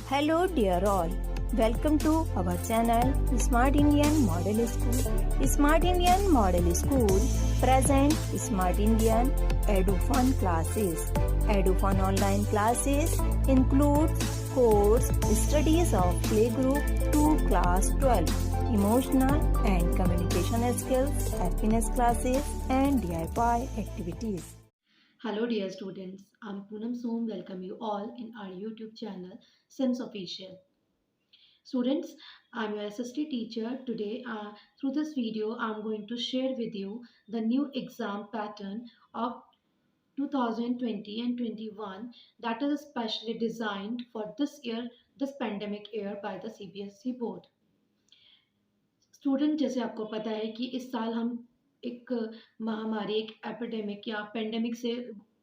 Hello dear all, welcome to our channel Smart Indian Model School. Smart Indian Model School present Smart Indian EduFun classes. EduFun online classes include course studies of playgroup to class 12, emotional and communication skills, happiness classes and DIY activities. Hello dear students, I'm Poonam Soom. Welcome you all in our YouTube channel Sims Official. Students, I'm your SST teacher. Today through this video I'm going to share with you the new exam pattern of 2020 and 21 that is specially designed for this pandemic year by the CBSE board. Student जैसे आपको पता है कि इस साल हम एक महामारी एक एपिडेमिक या पेंडेमिक से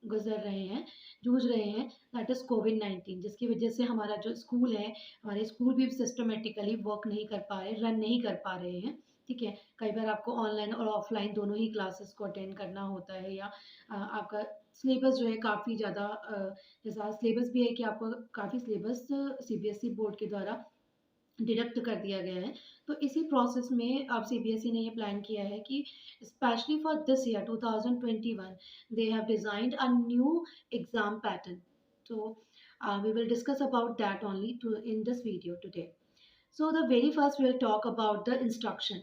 गुजर रहे हैं जूझ रहे हैं दैट इज़ कोविड-19 जिसकी वजह से हमारा जो स्कूल है हमारे स्कूल भी सिस्टमेटिकली वर्क नहीं कर पा रहे रन नहीं कर पा रहे हैं ठीक है कई बार आपको ऑनलाइन और ऑफलाइन दोनों ही क्लासेस को अटेंड करना होता है या आपका सिलेबस जो है काफ़ी ज़्यादा जैसा सिलेबस भी है कि आपको काफ़ी सिलेबस सीबीएसई बोर्ड के द्वारा डिडक्ट कर दिया गया है तो इसी प्रोसेस में अब सीबीएसई ने ये प्लान किया है कि specially for this year 2021 they have designed a new exam pattern so we will discuss about that only in this video today. So the very first we'll talk about the instruction.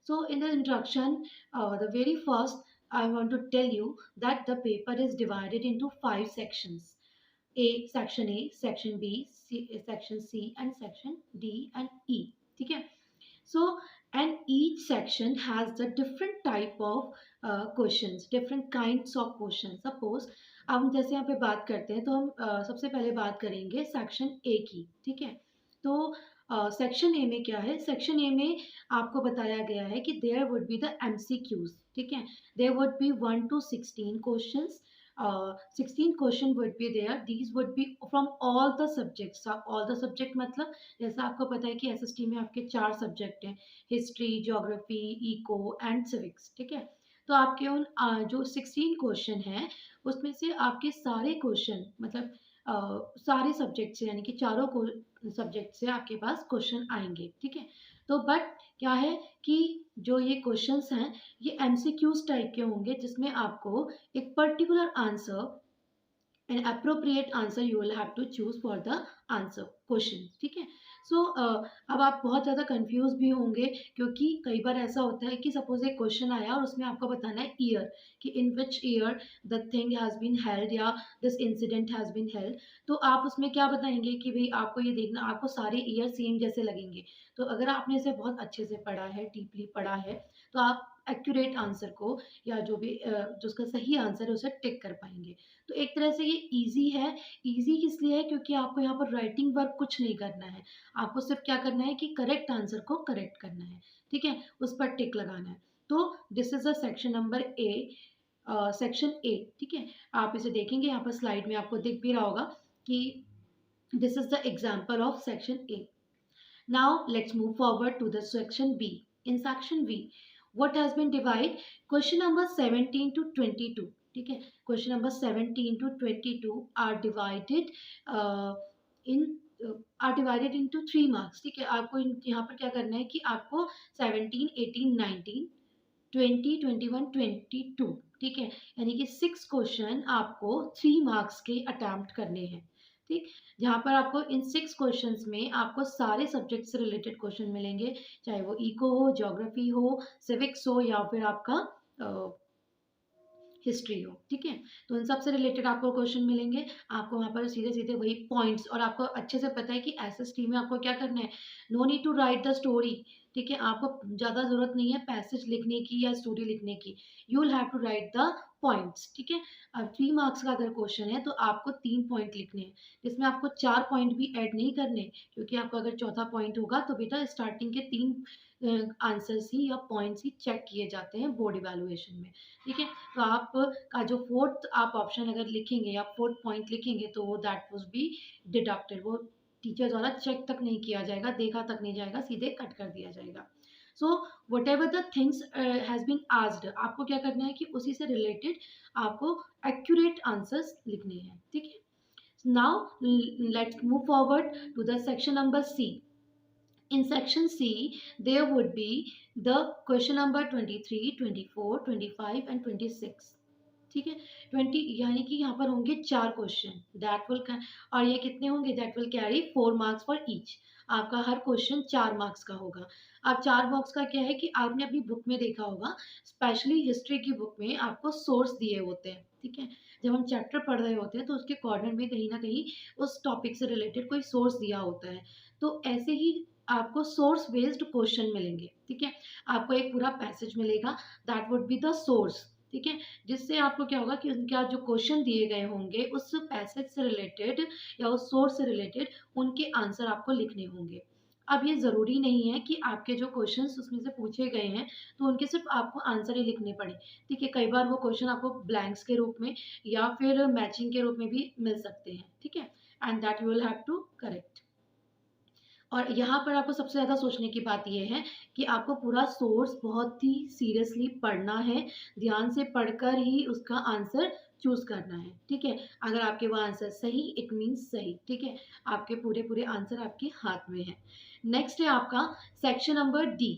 So in the instruction, the very first I want to tell you that the paper is divided into 5 sections. Section A, Section B, Section C, and Section D and E. ठीक है? So and each section has the different type of questions, different kinds of questions. Suppose अब हम जैसे यहाँ पे बात करते हैं तो हम सबसे पहले बात करेंगे सेक्शन ए की ठीक है तो सेक्शन ए में क्या है सेक्शन ए में आपको बताया गया है कि there would be the MCQs ठीक है there would be 1 to 16 questions 16 question would be there these would be from all the subject मतलब जैसा आपको पता है कि एसएसटी में आपके 4 सब्जेक्ट हैं history geography eco and civics ठीक है तो आपके उन जो 16 क्वेश्चन हैं उसमें से आपके सारे क्वेश्चन मतलब सारे सब्जेक्ट से यानी कि चारों को सब्जेक्ट से आपके पास क्वेश्चन आएंगे ठीक है तो बट क्या है कि जो ये क्वेश्चंस हैं ये एमसीक्यूज टाइप के होंगे जिसमें आपको एक particular answer an appropriate answer you will have to choose for the answer question ठीक है सो अब आप बहुत ज़्यादा कंफ्यूज भी होंगे क्योंकि कई बार ऐसा होता है कि सपोज एक क्वेश्चन आया और उसमें आपको बताना है ईयर कि in which year the thing has been held या this incident has been held तो आप उसमें क्या बताएंगे कि भाई आपको ये देखना आपको सारे ईयर सेम जैसे लगेंगे तो अगर आपने इसे बहुत अच्छे से पढ़ा है डीपली पढ़ा है तो आप एक्यूरेट आंसर को या जो भी जो उसका सही आंसर है उसे टिक कर पाएंगे तो एक तरह से ये ईजी है ईजी किस लिए है क्योंकि आपको यहाँ पर राइटिंग वर्क कुछ नहीं करना है आपको सिर्फ क्या करना है कि करेक्ट आंसर को करेक्ट करना है ठीक है उस पर टिक लगाना है तो this is a section number A section A ठीक है आप इसे देखेंगे यहाँ पर स्लाइड में आपको दिख भी रहा होगा कि this is the example of section A now let's move forward to the section B in section B what has been divided question number 17 to 22 ठीक है question number 17 to 22 are divided in are divided into 3 marks ठीक है आपको यहाँ पर क्या करना है कि आपको 17 18 19 20 21 22 ठीक है यानी कि 6 क्वेश्चन आपको 3 मार्क्स के अटेम्प्ट करने हैं ठीक जहाँ पर आपको इन 6 क्वेश्चंस में आपको सारे सब्जेक्ट से रिलेटेड क्वेश्चन मिलेंगे चाहे वो इको हो ज्योग्राफी हो सिविक्स हो या फिर आपका हिस्ट्री हो ठीक है तो इन सब से रिलेटेड आपको क्वेश्चन मिलेंगे आपको वहाँ पर सीधे सीधे वही पॉइंट्स और आपको अच्छे से पता है कि एसएसटी में आपको क्या करना है no need to write the story ठीक है आपको ज़्यादा ज़रूरत नहीं है पैसेज लिखने की या स्टोरी लिखने की you will have to write the points ठीक है अब 3 मार्क्स का अगर क्वेश्चन है तो आपको 3 पॉइंट लिखने हैं जिसमें आपको 4 पॉइंट भी ऐड नहीं करने क्योंकि आपका अगर चौथा पॉइंट होगा तो बेटा स्टार्टिंग के 3 आंसर्स ही या पॉइंट्स ही चेक किए जाते हैं बोर्ड इवेलुएशन में ठीक है तो आप का जो फोर्थ आप ऑप्शन अगर लिखेंगे या फोर्थ पॉइंट लिखेंगे तो वो दैट वुड बी डिडक्टेड वो टीचर द्वारा चेक तक नहीं किया जाएगा देखा तक नहीं जाएगा सीधे कट कर दिया जाएगा so whatever the things has been asked आपको क्या करना है कि उसी से रिलेटेड आपको एक्यूरेट आंसर्स लिखने हैं ठीक है Now let's move forward to the section number C. In section C, there would be the question number 23, 24, 25 and 26. ठीक है, 20 यानी कि यहाँ पर होंगे 4 क्वेश्चन दैट विल, और ये कितने होंगे, that will carry 4 marks for each. आपका हर क्वेश्चन 4 मार्क्स का होगा। अब 4 मार्क्स का क्या है कि आपने अपनी बुक में देखा होगा, स्पेशली हिस्ट्री की बुक में आपको सोर्स दिए होते हैं। ठीक है, जब हम चैप्टर पढ़ रहे होते हैं तो उसके कॉर्नर में कहीं ना कहीं उस टॉपिक से रिलेटेड कोई सोर्स दिया होता है। तो ऐसे ही आपको सोर्स बेस्ड क्वेश्चन मिलेंगे। ठीक है, आपको एक पूरा पैसेज मिलेगा, that would be the source. ठीक है, जिससे आपको क्या होगा कि उनका जो क्वेश्चन दिए गए होंगे उस पैसेज से रिलेटेड या उस सोर्स से रिलेटेड उनके आंसर आपको लिखने होंगे। अब ये ज़रूरी नहीं है कि आपके जो क्वेश्चंस उसमें से पूछे गए हैं तो उनके सिर्फ आपको आंसर ही लिखने पड़े। ठीक है, कई बार वो क्वेश्चन आपको ब्लैंक्स के रूप में या फिर मैचिंग के रूप में भी मिल सकते हैं। ठीक है, and that you will have to correct. और यहाँ पर आपको सबसे ज़्यादा सोचने की बात ये है कि आपको पूरा सोर्स बहुत ही सीरियसली पढ़ना है, ध्यान से पढ़कर ही उसका आंसर चूज़ करना है। ठीक है, अगर आपके वो आंसर सही, इट मीन्स सही। ठीक है, आपके पूरे पूरे आंसर आपके हाथ में है। नेक्स्ट है आपका section number D.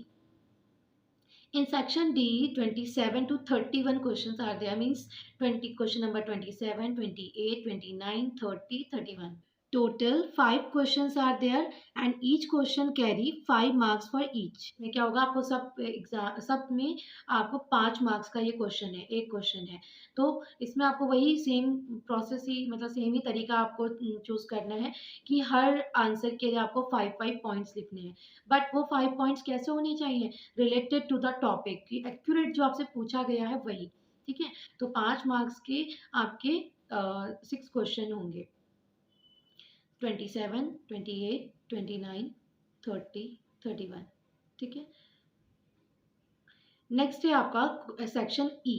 In section D, 27 to 31 questions are there, means 20 question number 27, 28, 29, 30, 31. Total 5 questions are there and each question carry 5 marks for each. में क्या होगा, आपको सब एग्जाम सब में आपको 5 मार्क्स का ये क्वेश्चन है, एक क्वेश्चन है। तो इसमें आपको वही सेम प्रोसेस ही, मतलब सेम ही तरीका आपको चूज करना है कि हर आंसर के लिए आपको 5 पॉइंट्स लिखने हैं। बट वो 5 पॉइंट्स कैसे होने चाहिए, रिलेटेड टू द टॉपिक, की एक्यूरेट जो आपसे पूछा गया है वही। ठीक है, तो 5 मार्क्स के आपके 6 क्वेश्चन होंगे, 27, 28, 29, 30, 31। ठीक है, नेक्स्ट है आपका सेक्शन ई।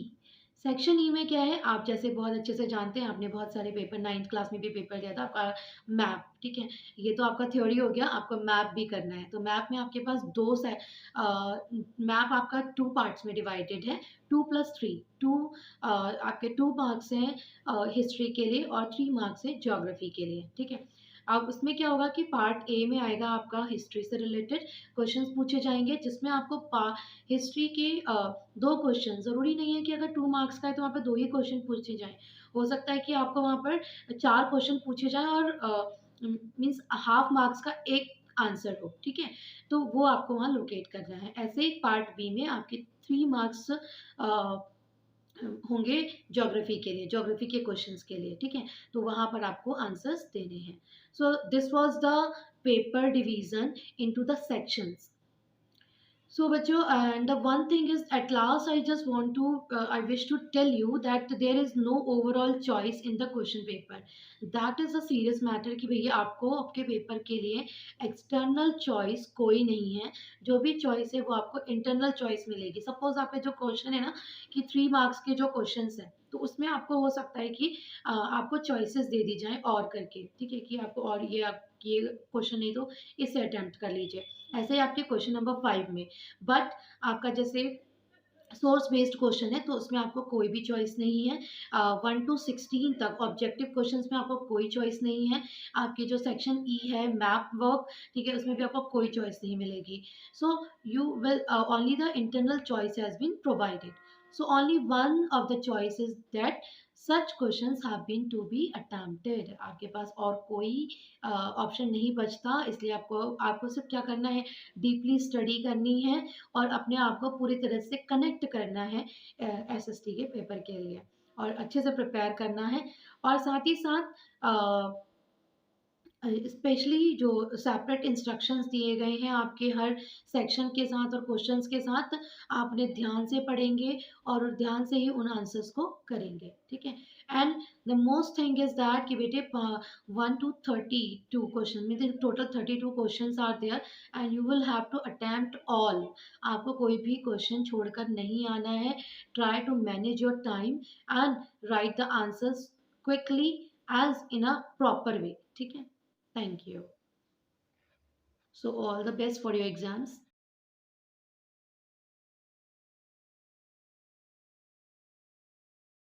सेक्शन ई में क्या है, आप जैसे बहुत अच्छे से जानते हैं, आपने बहुत सारे पेपर 9th क्लास में भी पेपर दिया था आपका मैप। ठीक है, ये तो आपका थ्योरी हो गया, आपको मैप भी करना है। तो मैप में आपके पास दो से मैप आपका 2 पार्ट्स में डिवाइडेड है, 2+3। 2 आपके 2 मार्क्स हैं हिस्ट्री के लिए और 3 मार्क्स हैं ज्योग्राफी के लिए। ठीक है, अब उसमें क्या होगा कि पार्ट ए में आएगा आपका हिस्ट्री से रिलेटेड क्वेश्चंस पूछे जाएंगे, जिसमें आपको हिस्ट्री के 2 क्वेश्चन, ज़रूरी नहीं है कि अगर 2 मार्क्स का है तो वहाँ पे 2 ही क्वेश्चन पूछे जाएँ। हो सकता है कि आपको वहाँ पर 4 क्वेश्चन पूछे जाएँ और मीन्स हाफ मार्क्स का 1 आंसर हो। ठीक है, तो वो आपको वहाँ लोकेट करना है। ऐसे ही पार्ट बी में आपके 3 मार्क्स होंगे ज्योग्राफी के लिए, ज्योग्राफी के क्वेश्चंस के लिए। ठीक है, तो वहाँ पर आपको आंसर्स देने हैं। So this was the paper division into the sections. So बच्चों, and the one thing is at last I just want to I wish to tell you that there is no overall choice in the question paper. That is a serious matter कि भैया आपको आपके paper के लिए external choice कोई नहीं है। जो भी चॉइस है वो आपको इंटरनल चॉइस मिलेगी। सपोज आपके जो क्वेश्चन है ना कि 3 मार्क्स के जो क्वेश्चंस हैं, तो उसमें आपको हो सकता है कि आपको चॉइसेस दे दी जाएँ और करके। ठीक है, कि आपको और ये आप ये क्वेश्चन नहीं तो इसे अटेम्प्ट कर लीजिए। ऐसे ही आपके क्वेश्चन नंबर 5 में, बट आपका जैसे सोर्स बेस्ड क्वेश्चन है तो उसमें आपको कोई भी चॉइस नहीं है। 1 to 16 तक ऑब्जेक्टिव क्वेश्चंस में आपको कोई चॉइस नहीं है। आपकी जो सेक्शन ई है मैप वर्क, ठीक है, उसमें भी आपको कोई चॉइस नहीं मिलेगी। So you will only the internal choice has been provided. So only one of the choice is that such questions have been to be attempted. आपके पास और कोई ऑप्शन नहीं बचता, इसलिए आपको सिर्फ क्या करना है, डीपली स्टडी करनी है और अपने आप को पूरी तरह से कनेक्ट करना है एसएसटी के पेपर के लिए, और अच्छे से प्रिपेयर करना है। और साथ ही साथ स्पेशली जो सेपरेट इंस्ट्रक्शंस दिए गए हैं आपके हर सेक्शन के साथ और क्वेश्चंस के साथ, आपने ध्यान से पढ़ेंगे और ध्यान से ही उन आंसर्स को करेंगे। ठीक है, and the most thing is that कि बेटे 1 to 32 क्वेश्चन में total 32 questions are there and you will have to attempt all. आपको कोई भी क्वेश्चन छोड़कर नहीं आना है। Try to manage your time and write the answers quickly as in a proper way. ठीक है, thank you. So all the best for your exams.